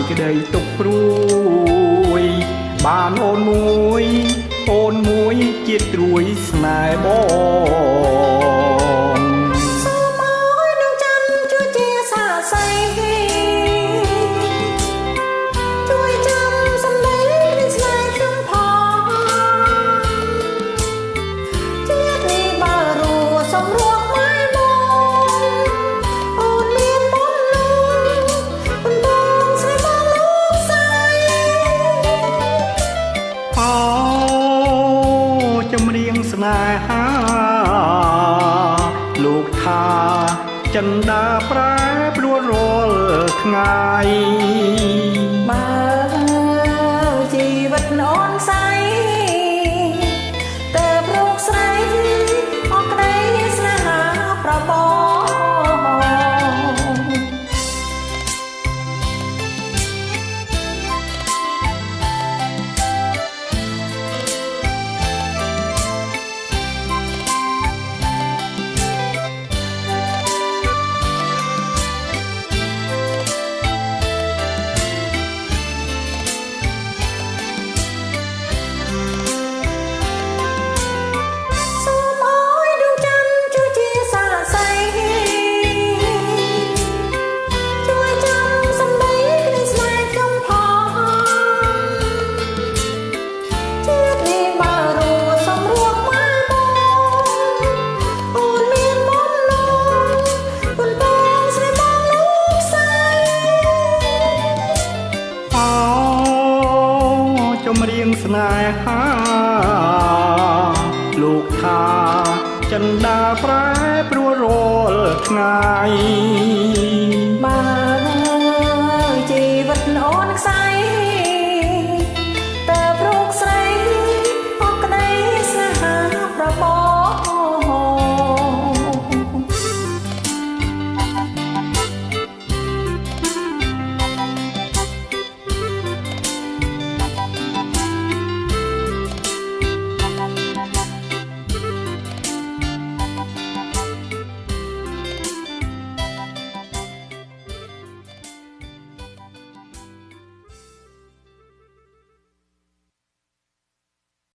ក្តីទុកព្រួយបានអូនមួយជាតិត្រួយស្នេហ៍បងសូមអើយនឹងចាំជួយជាសាស័យជួយចាំសម្ដីនឹងស្នេហ៍ខ្ញុំផងជាតិនេះបើរួសំរួបម៉ែបងអូនមានមុនលូមិនបងស្រីបងលោកស្រីអូចម្រៀងស្នេហាលោកថាចិនដាប្រែប្រួលរាល់ថ្ងៃបើជីវិតអូនស្រីតែប្រុសស្រីអស់ក្តីស្នេហាប្របងចម្រៀងស្នេហាលោកថាចិនដាប្រែប្រួលរាល់ថ្ងៃបើជីវិតអូនខ្សែ